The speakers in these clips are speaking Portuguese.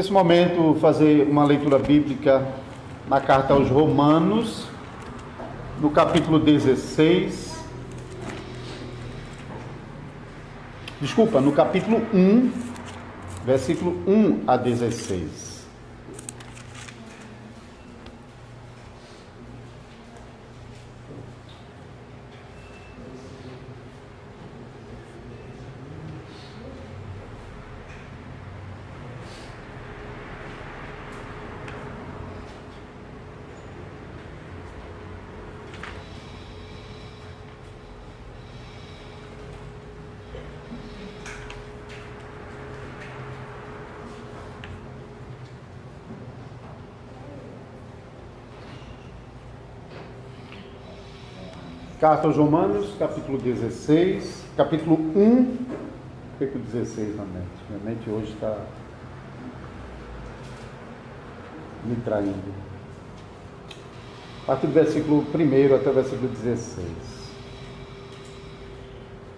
Nesse momento, fazer uma leitura bíblica na carta aos Romanos, no capítulo 16. Desculpa, no capítulo 1, versículo 1 a 16. Carta aos Romanos, capítulo 16, capítulo 1, por que 16 na mente? Minha mente hoje está me traindo. A partir do versículo 1 até o versículo 16.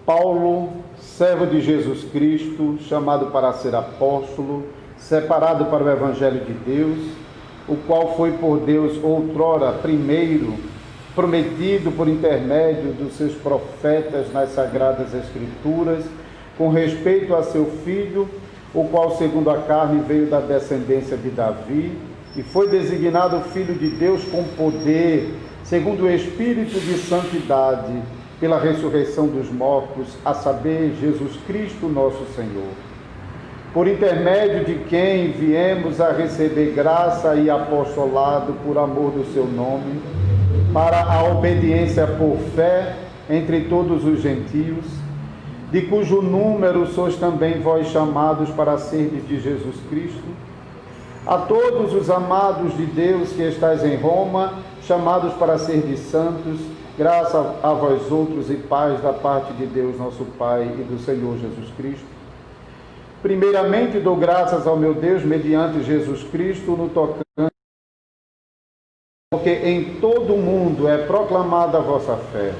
Paulo, servo de Jesus Cristo, chamado para ser apóstolo, separado para o Evangelho de Deus, o qual foi por Deus outrora primeiro prometido por intermédio dos seus profetas nas Sagradas Escrituras, com respeito a seu Filho, o qual, segundo a carne, veio da descendência de Davi, e foi designado Filho de Deus com poder, segundo o Espírito de santidade, pela ressurreição dos mortos, a saber, Jesus Cristo nosso Senhor, por intermédio de quem viemos a receber graça e apostolado por amor do seu nome, para a obediência por fé entre todos os gentios, de cujo número sois também vós chamados para serdes de Jesus Cristo. A todos os amados de Deus que estáis em Roma, chamados para serdes santos, graça a vós outros e paz da parte de Deus nosso Pai e do Senhor Jesus Cristo. Primeiramente dou graças ao meu Deus mediante Jesus Cristo no tocante, porque em todo o mundo é proclamada a vossa fé.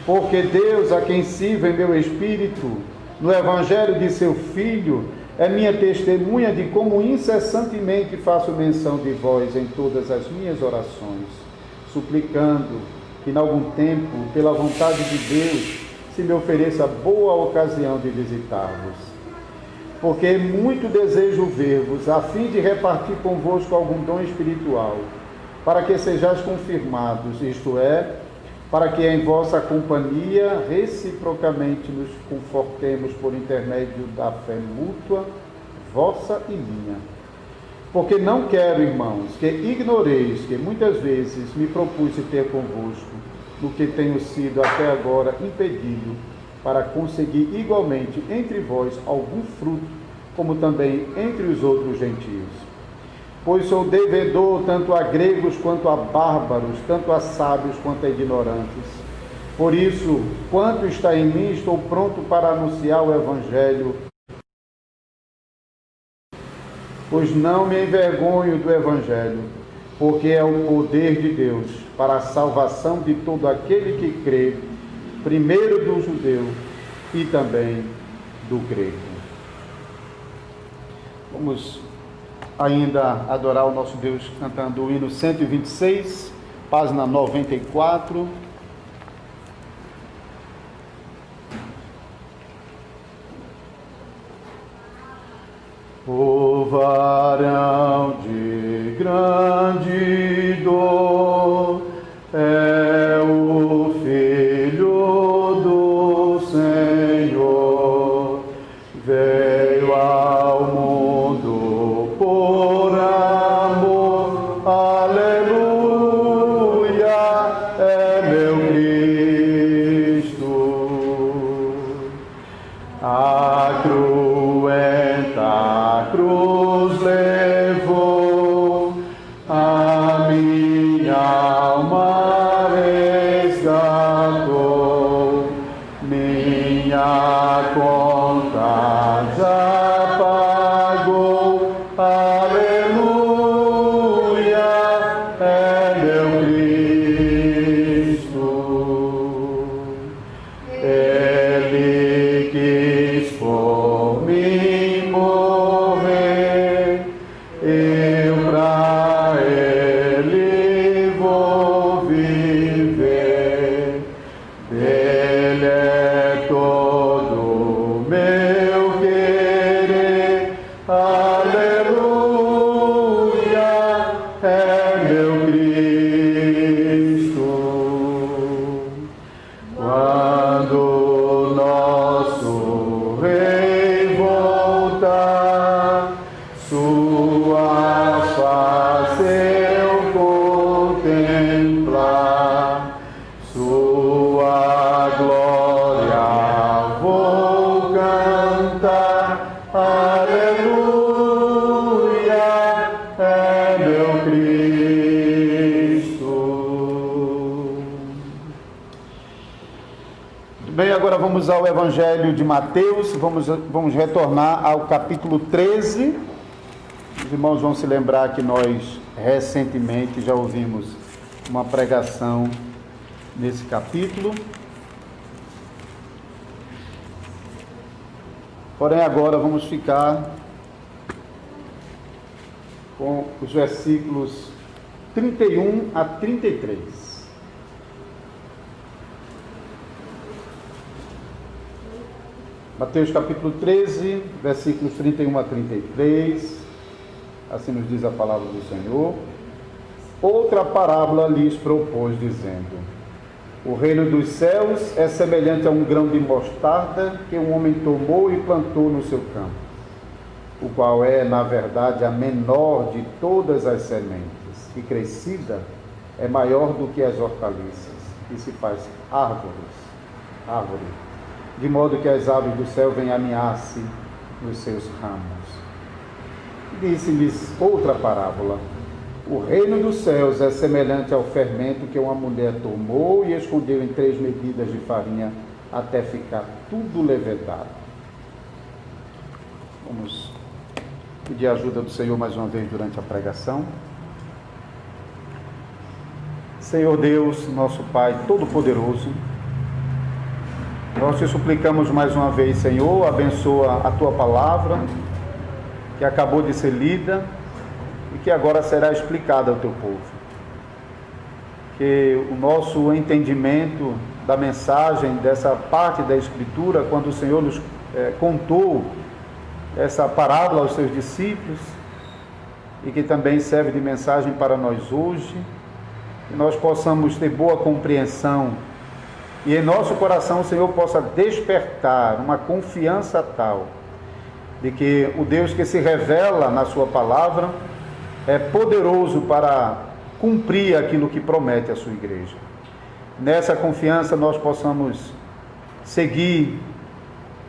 Porque Deus, a quem sirvo em meu espírito, no Evangelho de seu Filho, é minha testemunha de como incessantemente faço menção de vós em todas as minhas orações, suplicando que, em algum tempo, pela vontade de Deus, se me ofereça boa ocasião de visitar-vos. Porque muito desejo ver-vos, a fim de repartir convosco algum dom espiritual, para que sejais confirmados, isto é, para que em vossa companhia reciprocamente nos confortemos por intermédio da fé mútua, vossa e minha. Porque não quero, irmãos, que ignoreis que muitas vezes me propus ter convosco, no que tenho sido até agora impedido, para conseguir igualmente entre vós algum fruto, como também entre os outros gentios. Pois sou devedor tanto a gregos quanto a bárbaros, tanto a sábios quanto a ignorantes. Por isso, quanto está em mim, estou pronto para anunciar o Evangelho, pois não me envergonho do Evangelho, porque é o poder de Deus para a salvação de todo aquele que crê, primeiro do judeu e também do grego. Vamos ainda adorar o nosso Deus cantando o hino 126, página 94. O varão de grande dor é o Filho do Senhor, veio ao mundo por amor, aleluia, é meu Cristo. A cruenta cruz levou, a minha alma resgatou, minha conta já pagou, aleluia, é meu Cristo. Ele quis por mim morrer, é meu Cristo. Quando nosso Rei voltar, sua face eu contemplar, sua glória vou cantar, aleluia, é meu Cristo. Muito bem, agora vamos ao Evangelho de Mateus, vamos retornar ao capítulo 13. Os irmãos vão se lembrar que nós recentemente já ouvimos uma pregação nesse capítulo. Porém, agora vamos ficar com os versículos 31 a 33. Mateus capítulo 13, versículos 31 a 33. Assim nos diz a palavra do Senhor. Outra parábola lhes propôs, dizendo: o reino dos céus é semelhante a um grão de mostarda que um homem tomou e plantou no seu campo, o qual é, na verdade, a menor de todas as sementes, e crescida é maior do que as hortaliças, e se faz árvore, de modo que as aves do céu vêm aninhar-se nos seus ramos. Disse-lhes outra parábola: o reino dos céus é semelhante ao fermento que uma mulher tomou e escondeu em 3 medidas de farinha até ficar tudo levedado. Vamos pedir a ajuda do Senhor mais uma vez durante a pregação. Senhor Deus, nosso Pai Todo-Poderoso, nós te suplicamos mais uma vez, Senhor, abençoa a tua palavra que acabou de ser lida e que agora será explicada ao teu povo. Que o nosso entendimento da mensagem, dessa parte da Escritura, quando o Senhor nos contou essa parábola aos seus discípulos, e que também serve de mensagem para nós hoje, que nós possamos ter boa compreensão e em nosso coração o Senhor possa despertar uma confiança tal de que o Deus que se revela na sua palavra é poderoso para cumprir aquilo que promete à sua igreja. Nessa confiança nós possamos seguir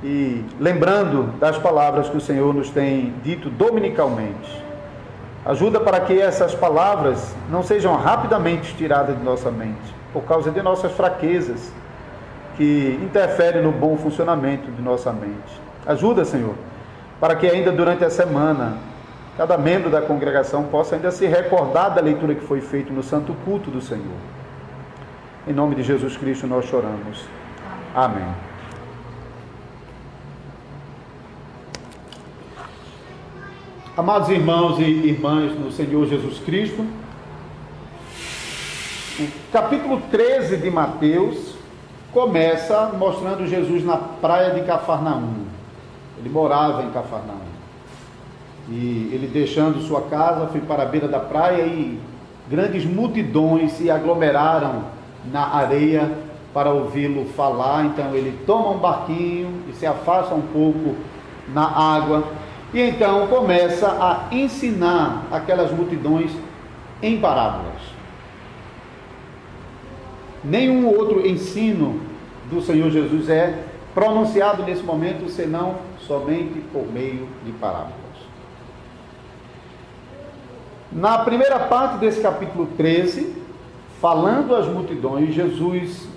e lembrando das palavras que o Senhor nos tem dito dominicalmente. Ajuda para que essas palavras não sejam rapidamente tiradas de nossa mente, por causa de nossas fraquezas, que interferem no bom funcionamento de nossa mente. Ajuda, Senhor, para que ainda durante a semana, cada membro da congregação possa ainda se recordar da leitura que foi feita no santo culto do Senhor. Em nome de Jesus Cristo nós choramos. Amém. Amados irmãos e irmãs no Senhor Jesus Cristo, o capítulo 13 de Mateus começa mostrando Jesus na praia de Cafarnaum. Ele morava em Cafarnaum. E ele, deixando sua casa, foi para a beira da praia e grandes multidões se aglomeraram na areia para ouvi-lo falar. Então ele toma um barquinho e se afasta um pouco na água e então começa a ensinar aquelas multidões em parábolas. Nenhum outro ensino do Senhor Jesus é pronunciado nesse momento, senão somente por meio de parábolas. Na primeira parte desse capítulo 13, falando às multidões, Jesus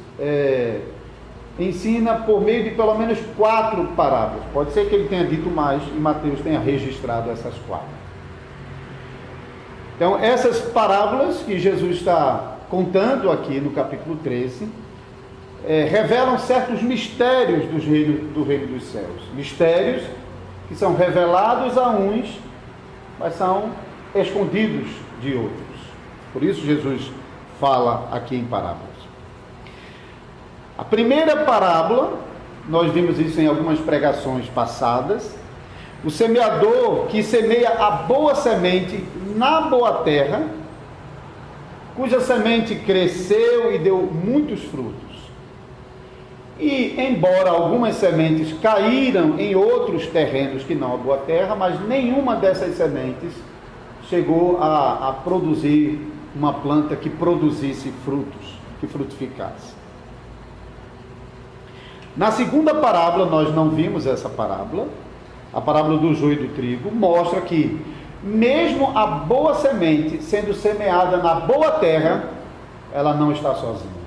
ensina por meio de pelo menos 4 parábolas. Pode ser que ele tenha dito mais e Mateus tenha registrado essas 4. Então, essas parábolas que Jesus está contando aqui no capítulo 13, revelam certos mistérios do reino dos céus. Mistérios que são revelados a uns, mas são escondidos de outros. Por isso Jesus fala aqui em parábolas. A primeira parábola, nós vimos isso em algumas pregações passadas, o semeador que semeia a boa semente na boa terra, cuja semente cresceu e deu muitos frutos. E, embora algumas sementes caíram em outros terrenos que não a boa terra, mas nenhuma dessas sementes chegou a produzir uma planta que produzisse frutos, que frutificasse. Na segunda parábola, nós não vimos essa parábola, a parábola do joio e do trigo, mostra que mesmo a boa semente sendo semeada na boa terra, ela não está sozinha.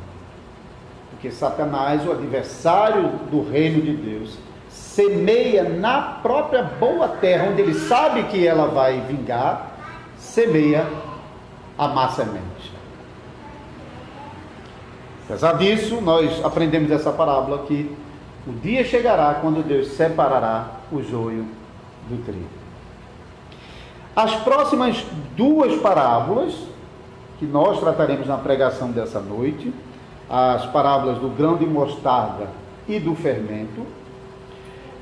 Porque Satanás, o adversário do reino de Deus, semeia na própria boa terra, onde ele sabe que ela vai vingar, semeia a má semente. Apesar disso, nós aprendemos essa parábola que o dia chegará quando Deus separará o joio do trigo. As próximas duas parábolas, que nós trataremos na pregação dessa noite, as parábolas do grão de mostarda e do fermento,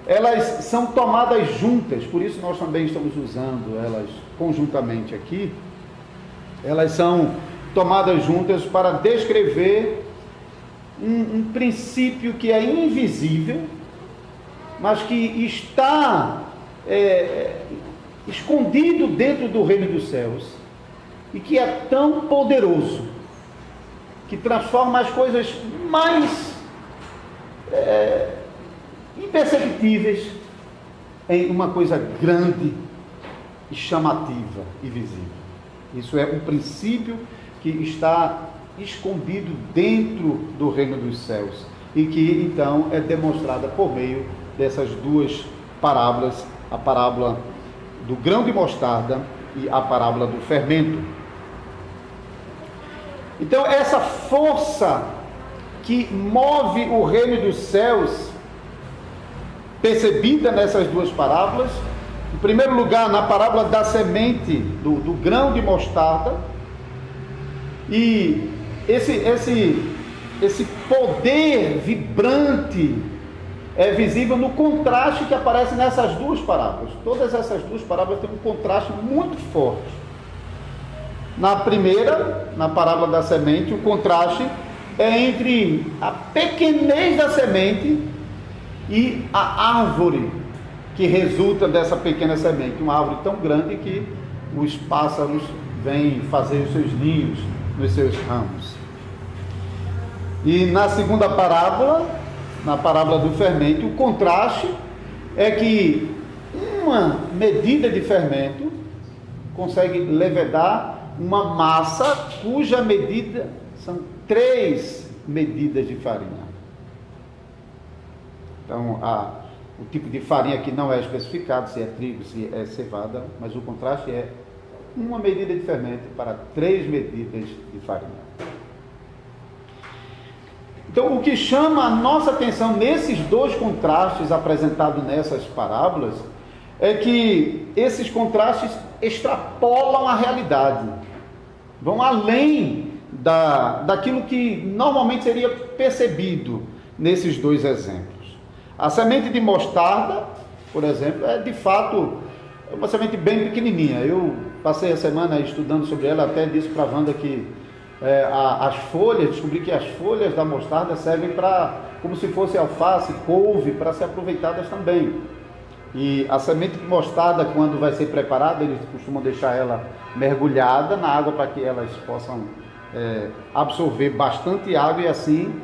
elas são tomadas juntas, por isso nós também estamos usando elas conjuntamente aqui. Elas são tomadas juntas para descrever um princípio que é invisível, mas que está escondido dentro do reino dos céus e que é tão poderoso, que transforma as coisas mais imperceptíveis em uma coisa grande e chamativa e visível. Isso é um princípio que está escondido dentro do reino dos céus e que então é demonstrada por meio dessas duas parábolas, a parábola do grão de mostarda e a parábola do fermento. Então, essa força que move o reino dos céus, percebida nessas duas parábolas, em primeiro lugar, na parábola da semente, do grão de mostarda, e esse poder vibrante é visível no contraste que aparece nessas duas parábolas. Todas essas duas parábolas têm um contraste muito forte. Na primeira, na parábola da semente, o contraste é entre a pequenez da semente e a árvore que resulta dessa pequena semente. Uma árvore tão grande que os pássaros vêm fazer os seus ninhos nos seus ramos. E na segunda parábola, na parábola do fermento, o contraste é que uma medida de fermento consegue levedar uma massa cuja medida são 3 medidas de farinha. Então, o tipo de farinha aqui não é especificado, se é trigo, se é cevada, mas o contraste é uma medida de fermento para 3 medidas de farinha. Então, o que chama a nossa atenção nesses dois contrastes apresentados nessas parábolas é que esses contrastes extrapolam a realidade, vão além daquilo que normalmente seria percebido nesses dois exemplos. A semente de mostarda, por exemplo, é de fato uma semente bem pequenininha. Eu passei a semana estudando sobre ela, até disse para a Wanda que as folhas, descobri que as folhas da mostarda servem como se fosse alface, couve, para ser aproveitadas também. E a semente de mostarda, quando vai ser preparada, eles costumam deixar ela mergulhada na água para que elas possam absorver bastante água e assim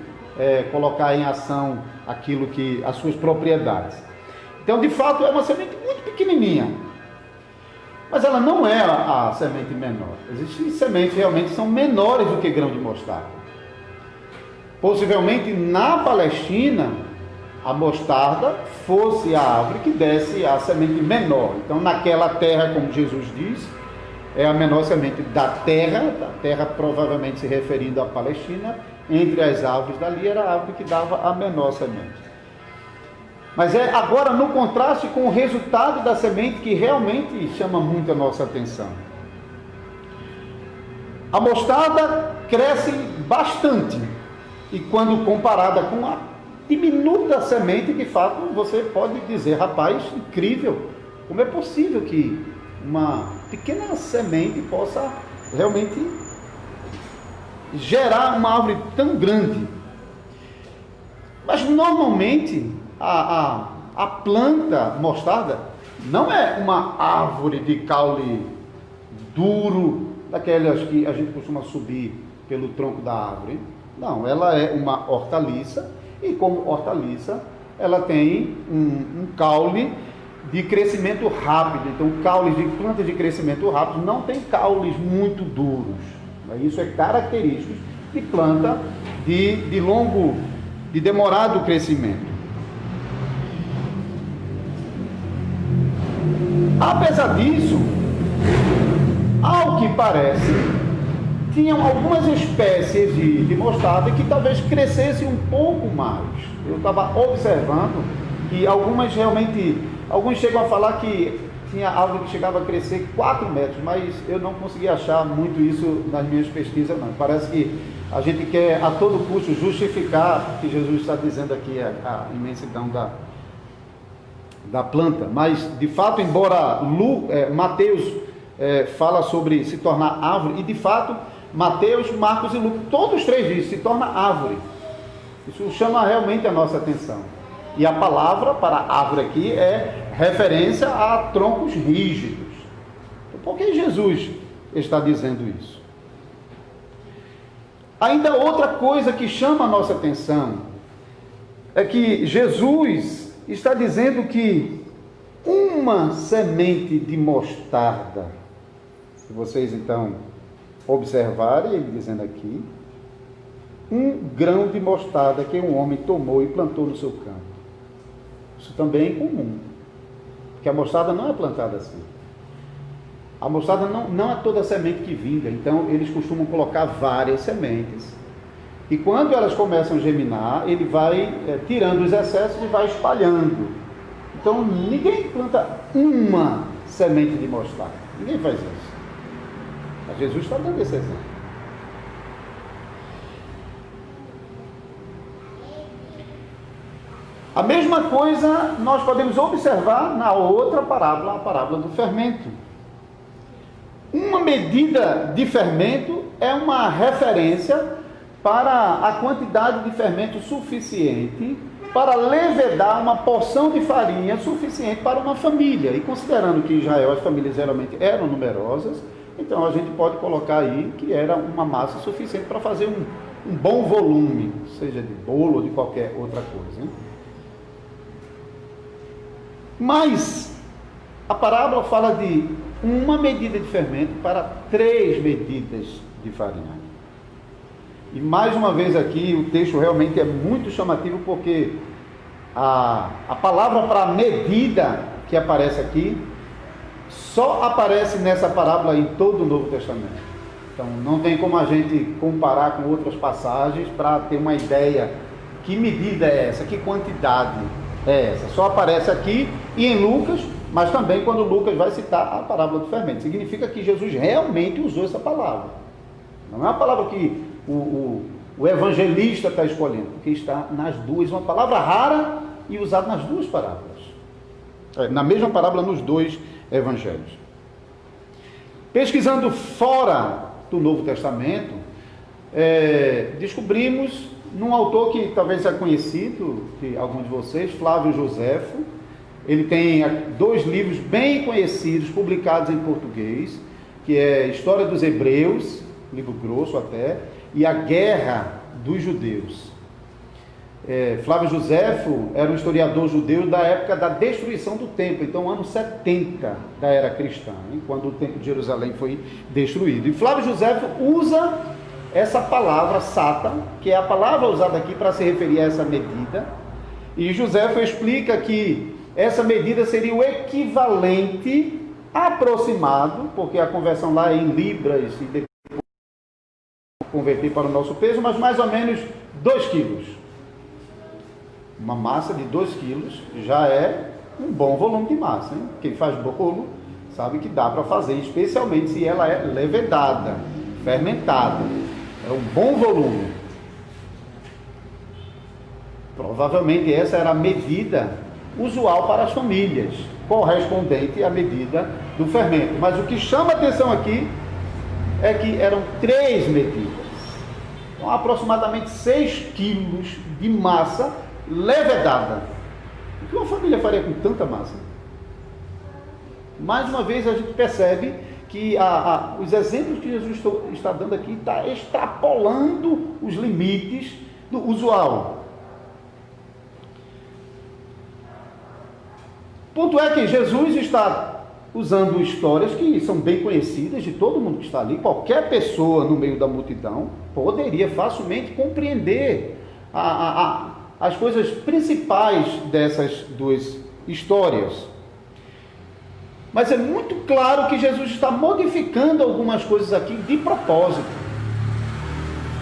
colocar em ação aquilo que as suas propriedades. Então, de fato, é uma semente muito pequenininha, mas ela não é a semente menor. Existem sementes realmente que são menores do que grão de mostarda. Possivelmente na Palestina a mostarda fosse a árvore que desse a semente menor. Então, naquela terra, como Jesus diz, é a menor semente da terra provavelmente se referindo à Palestina. Entre as árvores dali era a árvore que dava a menor semente. Mas é agora no contraste com o resultado da semente que realmente chama muito a nossa atenção. A mostarda cresce bastante, e quando comparada com a diminuta semente, de fato, você pode dizer, rapaz, incrível, como é possível que uma pequena semente possa realmente gerar uma árvore tão grande. Mas normalmente a planta mostarda não é uma árvore de caule duro, daquelas que a gente costuma subir pelo tronco da árvore. Não, ela é uma hortaliça, e como hortaliça ela tem um caule de crescimento rápido. Então, caules de plantas de crescimento rápido não tem caules muito duros. Isso é característico de planta de demorado crescimento. Apesar disso, ao que parece, tinham algumas espécies de mostarda que talvez crescessem um pouco mais. Eu estava observando que alguns chegam a falar que tinha árvore que chegava a crescer 4 metros, mas eu não consegui achar muito isso nas minhas pesquisas, não. Parece que a gente quer a todo custo justificar que Jesus está dizendo aqui a imensidão da planta, mas de fato, embora Mateus fala sobre se tornar árvore, e de fato Mateus, Marcos e Lucas, todos os três dizem, se torna árvore. Isso chama realmente a nossa atenção. E a palavra para árvore aqui é referência a troncos rígidos. Então, por que Jesus está dizendo isso? Ainda outra coisa que chama a nossa atenção é que Jesus está dizendo que uma semente de mostarda, se vocês então observarem, ele dizendo aqui, um grão de mostarda que um homem tomou e plantou no seu campo. Isso também é comum, porque a mostarda não é plantada assim. A mostarda não é toda semente que vinga, então eles costumam colocar várias sementes, e quando elas começam a germinar, ele vai tirando os excessos e vai espalhando. Então ninguém planta uma semente de mostarda, ninguém faz isso. Mas Jesus está dando esse exemplo. A mesma coisa nós podemos observar na outra parábola, a parábola do fermento. Uma medida de fermento é uma referência para a quantidade de fermento suficiente para levedar uma porção de farinha suficiente para uma família. E considerando que em Israel as famílias geralmente eram numerosas, então a gente pode colocar aí que era uma massa suficiente para fazer um bom volume, seja de bolo ou de qualquer outra coisa, hein? Mas a parábola fala de uma medida de fermento para 3 medidas de farinha. E mais uma vez aqui o texto realmente é muito chamativo, porque a palavra para medida que aparece aqui só aparece nessa parábola em todo o Novo Testamento. Então não tem como a gente comparar com outras passagens para ter uma ideia que medida é essa, que quantidade é essa. Só aparece aqui e em Lucas, mas também quando Lucas vai citar a parábola do fermento. Significa que Jesus realmente usou essa palavra. Não é uma palavra que o evangelista está escolhendo, porque está nas duas, uma palavra rara e usada nas duas parábolas. Na mesma parábola nos 2 evangelhos. Pesquisando fora do Novo Testamento, descobrimos num autor que talvez seja conhecido de alguns de vocês, Flávio Joséfo. Ele tem 2 livros bem conhecidos, publicados em português, que é História dos Hebreus, livro grosso até, e A Guerra dos Judeus. Flávio Joséfo era um historiador judeu da época da destruição do templo, então anos 70 da era cristã, hein, quando o templo de Jerusalém foi destruído. E Flávio Joséfo usa essa palavra sata, que é a palavra usada aqui para se referir a essa medida, e Joséfo explica que essa medida seria o equivalente aproximado, porque a conversão lá é em libras e depois converter para o nosso peso, mas mais ou menos 2 quilos. Uma massa de 2 quilos já é um bom volume de massa, hein? Quem faz bolo sabe que dá para fazer, especialmente se ela é levedada, fermentada. É um bom volume. Provavelmente essa era a medida usual para as famílias, correspondente à medida do fermento. Mas o que chama a atenção aqui é que eram 3 medidas. Então, aproximadamente 6 quilos de massa levedada. O que uma família faria com tanta massa? Mais uma vez a gente percebe que os exemplos que Jesus está dando aqui está extrapolando os limites do usual. Ponto é que Jesus está usando histórias que são bem conhecidas de todo mundo que está ali. Qualquer pessoa no meio da multidão poderia facilmente compreender as coisas principais dessas duas histórias. Mas é muito claro que Jesus está modificando algumas coisas aqui de propósito.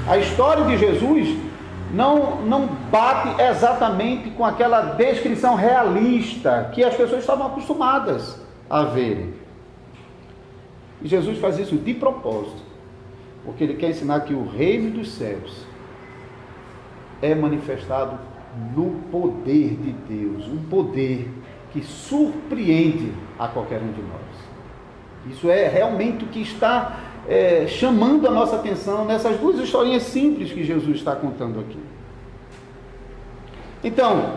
A história de Jesus não bate exatamente com aquela descrição realista que as pessoas estavam acostumadas a verem. E Jesus faz isso de propósito, porque ele quer ensinar que o reino dos céus é manifestado no poder de Deus, um poder que surpreende a qualquer um de nós. Isso é realmente o que está chamando a nossa atenção nessas duas historinhas simples que Jesus está contando aqui. Então,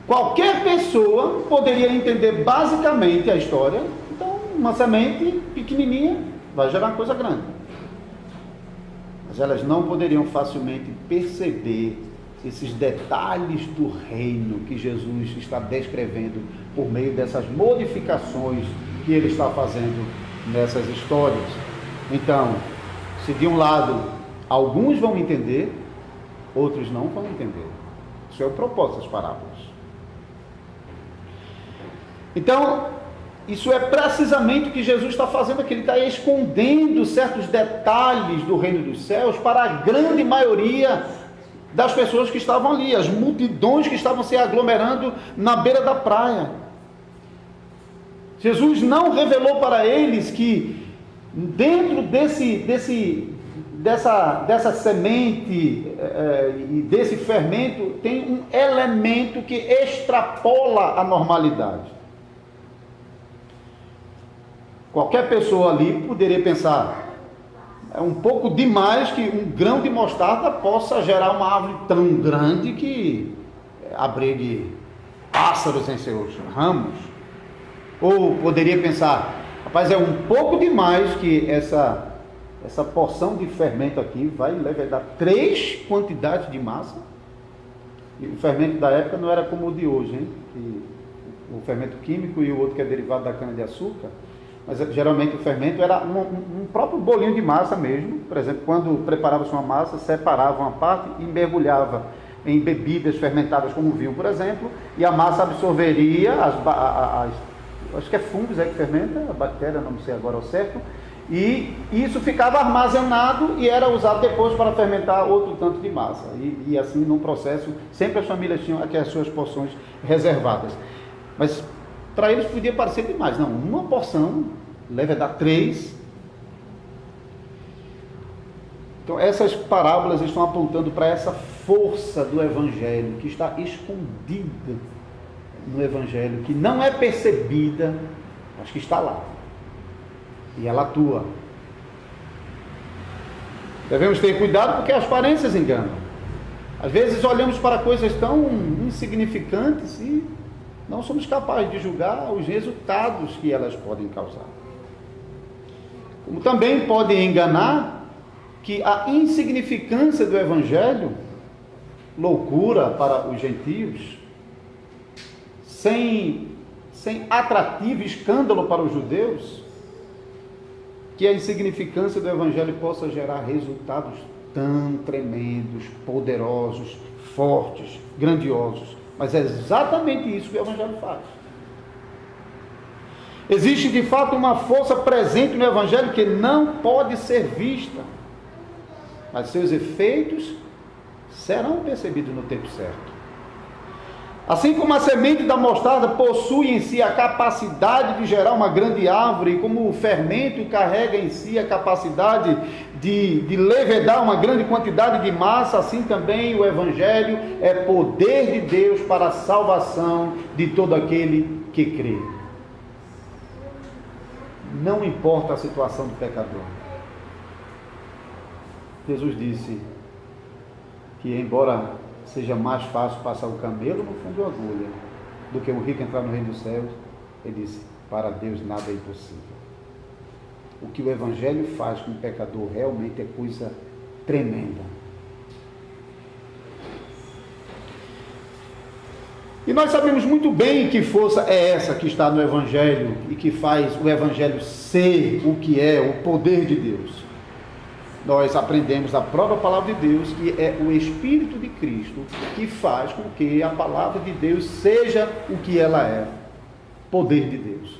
qualquer pessoa poderia entender basicamente a história. Então, uma semente pequenininha vai gerar uma coisa grande. Mas elas não poderiam facilmente perceber esses detalhes do reino que Jesus está descrevendo por meio dessas modificações que ele está fazendo nessas histórias. Então, se de um lado alguns vão entender, outros não vão entender. Isso é o propósito das parábolas. Então, isso é precisamente o que Jesus está fazendo aqui. Ele está escondendo certos detalhes do reino dos céus para a grande maioria das pessoas que estavam ali, as multidões que estavam se aglomerando na beira da praia. Jesus não revelou para eles que dentro dessa semente e desse fermento tem um elemento que extrapola a normalidade. Qualquer pessoa ali poderia pensar: é um pouco demais que um grão de mostarda possa gerar uma árvore tão grande que abrigue pássaros em seus ramos. Ou poderia pensar: rapaz, é um pouco demais que essa porção de fermento aqui vai levedar 3 quantidades de massa. E o fermento da época não era como o de hoje, hein? O fermento químico e o outro que é derivado da cana-de-açúcar. Mas geralmente o fermento era um próprio bolinho de massa mesmo. Por exemplo, quando preparava-se uma massa, separava uma parte e mergulhava em bebidas fermentadas como o vinho, por exemplo, e a massa absorveria acho que é fungos que fermenta, a bactéria, não sei agora ao certo, e isso ficava armazenado e era usado depois para fermentar outro tanto de massa. E assim, num processo, sempre as famílias tinham aqui as suas porções reservadas. Mas para eles podia parecer demais. Não, uma porção leva a dar 3. Então essas parábolas estão apontando para essa força do Evangelho que está escondida no Evangelho, que não é percebida, mas que está lá. E ela atua. Devemos ter cuidado porque as aparências enganam. Às vezes olhamos para coisas tão insignificantes e não somos capazes de julgar os resultados que elas podem causar. Como também pode enganar que a insignificância do Evangelho, loucura para os gentios, sem atrativo e escândalo para os judeus, que a insignificância do Evangelho possa gerar resultados tão tremendos, poderosos, fortes, grandiosos. Mas é exatamente isso que o Evangelho faz. Existe de fato uma força presente no Evangelho que não pode ser vista, mas seus efeitos serão percebidos no tempo certo. Assim como a semente da mostarda possui em si a capacidade de gerar uma grande árvore, como o fermento carrega em si a capacidade de levedar uma grande quantidade de massa, assim também o Evangelho é poder de Deus para a salvação de todo aquele que crê. Não importa a situação do pecador. Jesus disse: que, embora seja mais fácil passar o camelo no fundo da agulha do que um rico entrar no reino dos céus, ele disse: para Deus nada é impossível. O que o Evangelho faz com o pecador realmente é coisa tremenda. E nós sabemos muito bem que força é essa que está no Evangelho e que faz o Evangelho ser o que é, o poder de Deus. Nós aprendemos a própria palavra de Deus, que é o Espírito de Cristo, que faz com que a palavra de Deus seja o que ela é, poder de Deus.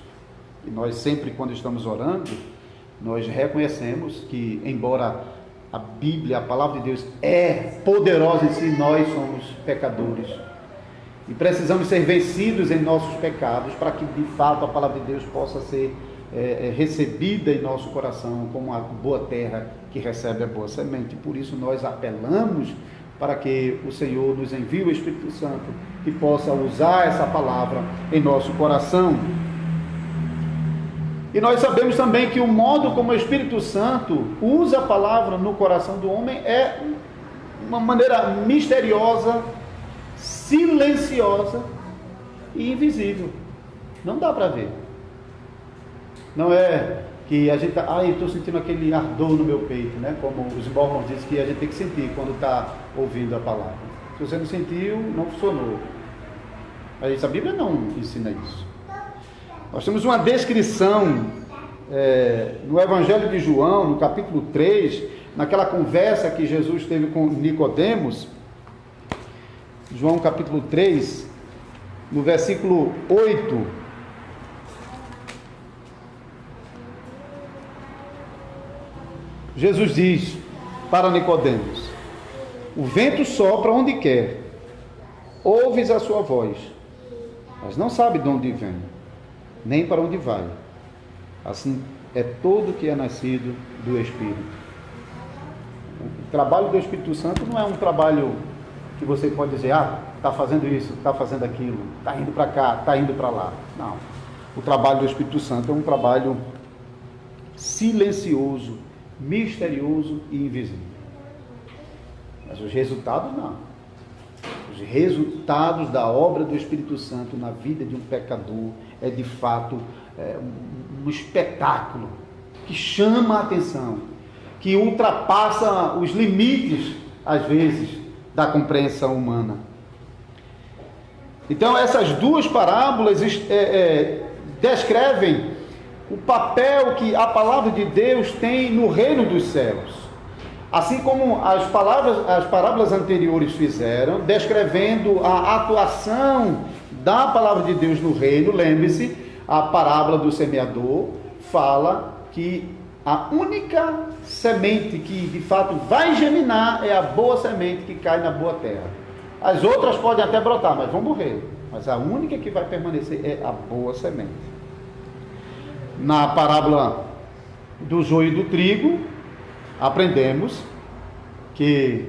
E nós sempre, quando estamos orando, nós reconhecemos que, embora a Bíblia, a palavra de Deus, é poderosa em si, nós somos pecadores. E precisamos ser vencidos em nossos pecados, para que, de fato, a palavra de Deus possa ser recebida em nosso coração como a boa terra que recebe a boa semente. Por isso nós apelamos para que o Senhor nos envie o Espírito Santo que possa usar essa palavra em nosso coração. E nós sabemos também que o modo como o Espírito Santo usa a palavra no coração do homem é uma maneira misteriosa, silenciosa e invisível. Não dá para ver. Não é que a gente está, eu estou sentindo aquele ardor no meu peito, né? Como os mormons dizem que a gente tem que sentir quando está ouvindo a palavra. Se você não sentiu, não funcionou. Mas a Bíblia não ensina isso. Nós temos uma descrição no Evangelho de João, no capítulo 3, naquela conversa que Jesus teve com Nicodemos. João capítulo 3, no versículo 8. Jesus diz para Nicodemos: o vento sopra onde quer, ouves a sua voz, mas não sabe de onde vem, nem para onde vai. Assim é todo que é nascido do Espírito. O trabalho do Espírito Santo não é um trabalho que você pode dizer: está fazendo isso, está fazendo aquilo, está indo para cá, está indo para lá. Não. O trabalho do Espírito Santo é um trabalho silencioso, misterioso e invisível. Mas os resultados não. Os resultados da obra do Espírito Santo na vida de um pecador é de fato um espetáculo que chama a atenção, que ultrapassa os limites, às vezes, da compreensão humana. Então essas duas parábolas descrevem o papel que a palavra de Deus tem no reino dos céus. Assim como as parábolas anteriores fizeram, descrevendo a atuação da palavra de Deus no reino. Lembre-se, a parábola do semeador fala que a única semente que de fato vai germinar é a boa semente que cai na boa terra. As outras podem até brotar, mas vão morrer. Mas a única que vai permanecer é a boa semente. Na parábola do joio e do trigo, aprendemos que,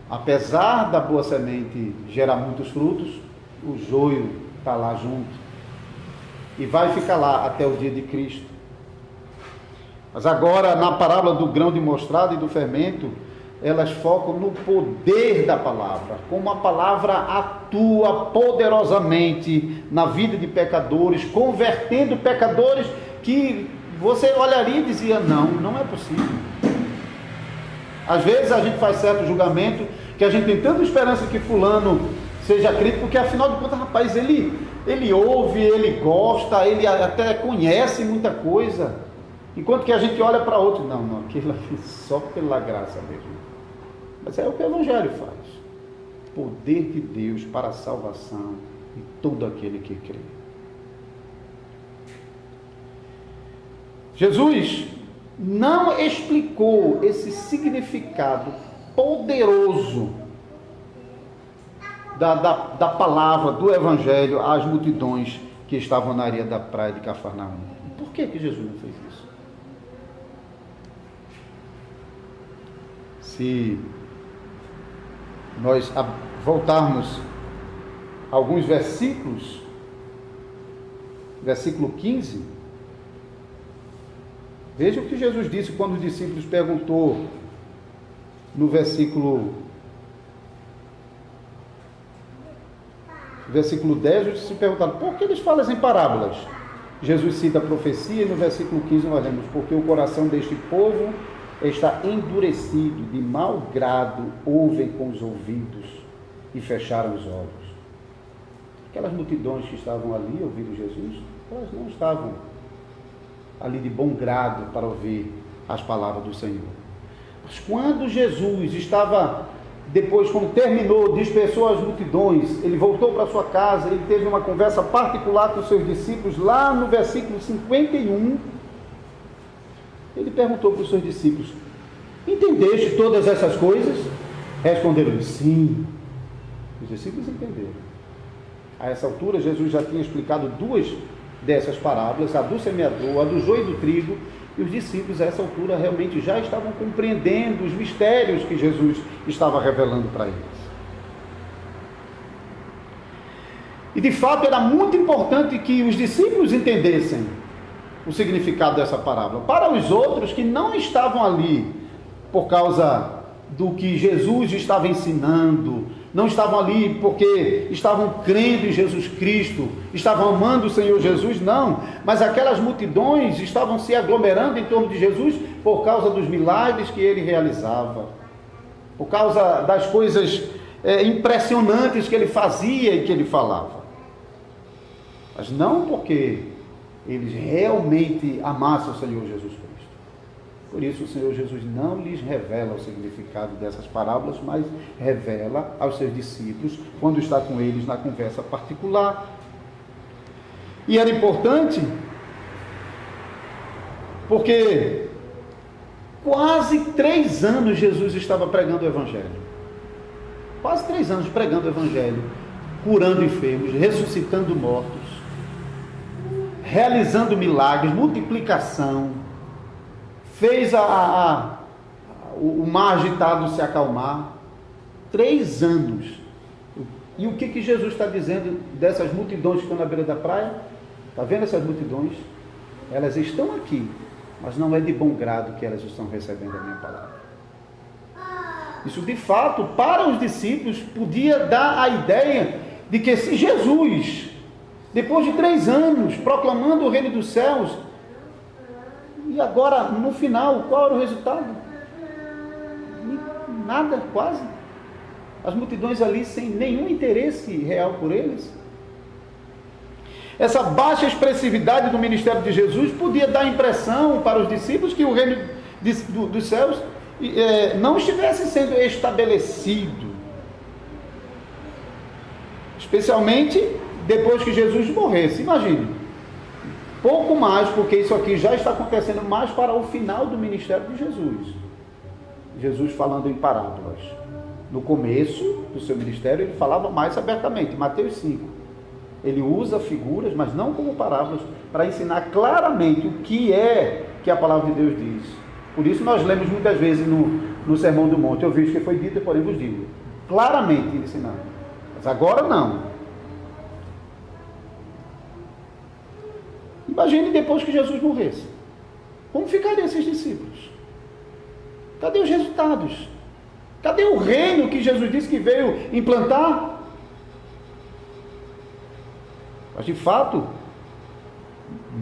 apesar da boa semente gerar muitos frutos, o joio está lá junto e vai ficar lá até o dia de Cristo. Mas agora, na parábola do grão de mostarda e do fermento, elas focam no poder da palavra, como a palavra atua poderosamente na vida de pecadores, convertendo pecadores que você olharia e dizia: não é possível. Às vezes a gente faz certo julgamento, que a gente tem tanta esperança que fulano seja crítico, porque afinal de contas, rapaz, ele ouve, ele gosta, ele até conhece muita coisa, enquanto que a gente olha para outro, não, aquilo é só pela graça mesmo. Mas é o que o Evangelho faz. Poder de Deus para a salvação de todo aquele que crê. Jesus não explicou esse significado poderoso da palavra, do Evangelho às multidões que estavam na areia da praia de Cafarnaum. Por que Jesus não fez isso? Se nós voltarmos alguns versículos, versículo 15, veja o que Jesus disse quando os discípulos perguntou no versículo 10, eles se perguntaram, por que eles falam em parábolas? Jesus cita a profecia e no versículo 15 nós lemos, porque o coração deste povo está endurecido, de mau grado ouvem com os ouvidos e fecharam os olhos. Aquelas multidões que estavam ali ouvindo Jesus, elas não estavam ali de bom grado para ouvir as palavras do Senhor. Mas quando Jesus estava, depois, quando terminou, dispersou as multidões, ele voltou para sua casa, ele teve uma conversa particular com os seus discípulos, lá no versículo 51, ele perguntou para os seus discípulos, entendeste todas essas coisas? Responderam-lhe, sim. Os discípulos entenderam. A essa altura, Jesus já tinha explicado duas dessas parábolas, a do semeador, a do joio e do trigo, e os discípulos a essa altura realmente já estavam compreendendo os mistérios que Jesus estava revelando para eles. E de fato era muito importante que os discípulos entendessem o significado dessa parábola. Para os outros que não estavam ali por causa do que Jesus estava ensinando, não estavam ali porque estavam crendo em Jesus Cristo, estavam amando o Senhor Jesus, não, mas aquelas multidões estavam se aglomerando em torno de Jesus por causa dos milagres que ele realizava, por causa das coisas impressionantes que ele fazia e que ele falava, mas não porque eles realmente amassem o Senhor Jesus Cristo. Por isso o Senhor Jesus não lhes revela o significado dessas parábolas, mas revela aos seus discípulos quando está com eles na conversa particular. E era importante porque quase 3 anos Jesus estava pregando o Evangelho. Quase 3 anos pregando o Evangelho, curando enfermos, ressuscitando mortos, realizando milagres, multiplicação, fez o mar agitado se acalmar. 3 anos. E o que Jesus está dizendo dessas multidões que estão na beira da praia? Está vendo essas multidões? Elas estão aqui, mas não é de bom grado que elas estão recebendo a minha palavra. Isso de fato, para os discípulos, podia dar a ideia de que se Jesus, depois de 3 anos, proclamando o reino dos céus, e agora, no final, qual era o resultado? Nada, quase. As multidões ali sem nenhum interesse real por eles. Essa baixa expressividade do ministério de Jesus podia dar a impressão para os discípulos que o reino dos céus não estivesse sendo estabelecido. Especialmente depois que Jesus morresse. Imagine. Pouco mais, porque isso aqui já está acontecendo mais para o final do ministério de Jesus. Jesus falando em parábolas. No começo do seu ministério ele falava mais abertamente. Mateus 5. Ele usa figuras, mas não como parábolas, para ensinar claramente o que é que a palavra de Deus diz. Por isso nós lemos muitas vezes no Sermão do Monte, eu vi que foi dito, porém vos digo. Claramente ensinando. Mas agora não. Imagine depois que Jesus morresse. Como ficariam esses discípulos? Cadê os resultados? Cadê o reino que Jesus disse que veio implantar? Mas de fato,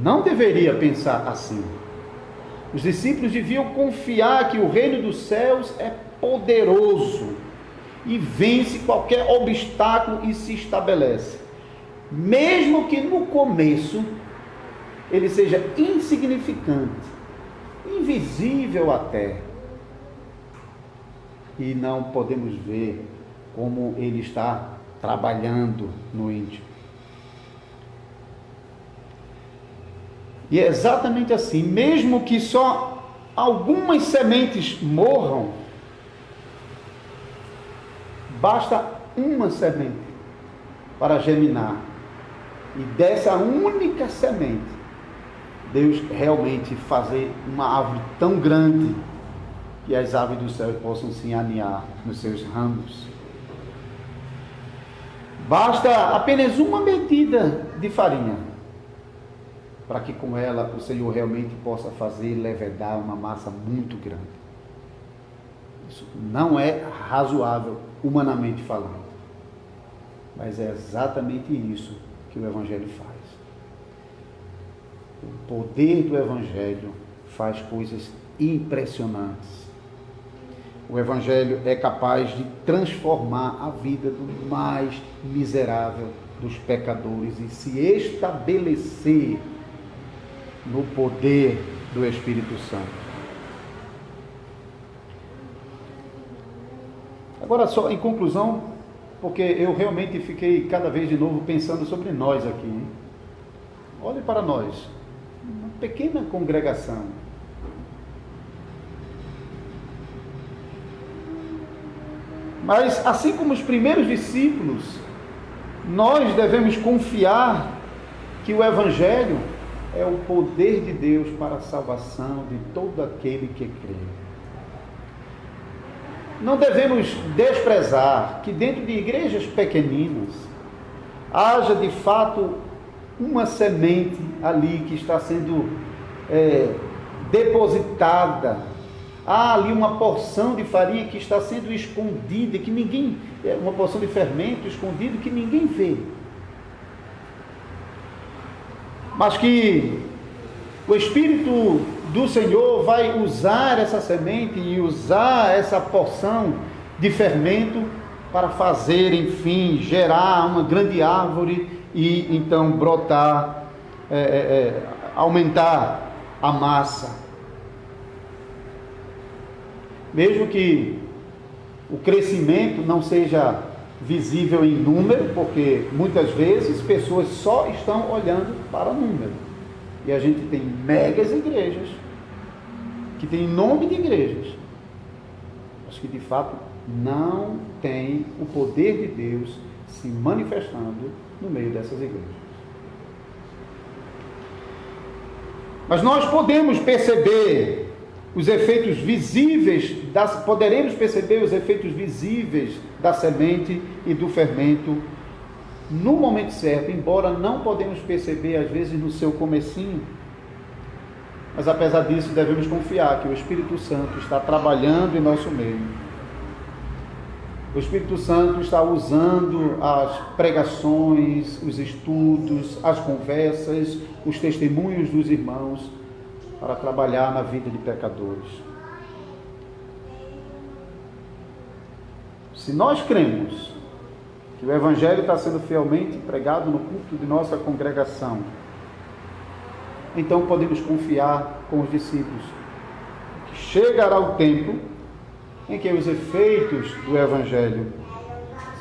não deveria pensar assim. Os discípulos deviam confiar que o reino dos céus é poderoso e vence qualquer obstáculo e se estabelece. Mesmo que no começo ele seja insignificante, invisível até, e não podemos ver como ele está trabalhando no íntimo. E é exatamente assim, mesmo que só algumas sementes morram, basta uma semente para germinar, e dessa única semente Deus realmente fazer uma árvore tão grande que as aves do céu possam se aninhar nos seus ramos. Basta apenas uma medida de farinha para que com ela o Senhor realmente possa fazer levedar uma massa muito grande. Isso não é razoável, humanamente falando. Mas é exatamente isso que o Evangelho faz. O poder do Evangelho faz coisas impressionantes. O Evangelho é capaz de transformar a vida do mais miserável dos pecadores e se estabelecer no poder do Espírito Santo. Agora, só em conclusão, porque eu realmente fiquei cada vez de novo pensando sobre nós aqui. Hein? Olhe para nós, uma pequena congregação. Mas, assim como os primeiros discípulos, nós devemos confiar que o Evangelho é o poder de Deus para a salvação de todo aquele que crê. Não devemos desprezar que dentro de igrejas pequeninas haja de fato uma semente ali que está sendo depositada. Há ali uma porção de farinha que está sendo escondida, que ninguém, uma porção de fermento escondido que ninguém vê. Mas que o Espírito do Senhor vai usar essa semente e usar essa porção de fermento para fazer, enfim, gerar uma grande árvore e então brotar, aumentar a massa. Mesmo que o crescimento não seja visível em número, porque muitas vezes pessoas só estão olhando para o número. E a gente tem megas igrejas, que tem nome de igrejas, mas que de fato não tem o poder de Deus se manifestando no meio dessas igrejas. Mas nós podemos perceber os efeitos visíveis, poderemos perceber os efeitos visíveis da semente e do fermento no momento certo, embora não podemos perceber às vezes no seu comecinho. Mas apesar disso devemos confiar que o Espírito Santo está trabalhando em nosso meio. O Espírito Santo está usando as pregações, os estudos, as conversas, os testemunhos dos irmãos para trabalhar na vida de pecadores. Se nós cremos que o Evangelho está sendo fielmente pregado no culto de nossa congregação, então podemos confiar com os discípulos que chegará o tempo em que os efeitos do Evangelho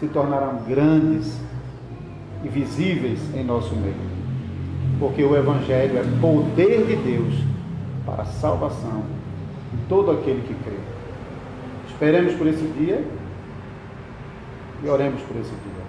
se tornarão grandes e visíveis em nosso meio, porque o Evangelho é poder de Deus para a salvação de todo aquele que crê. Esperemos por esse dia e oremos por esse dia.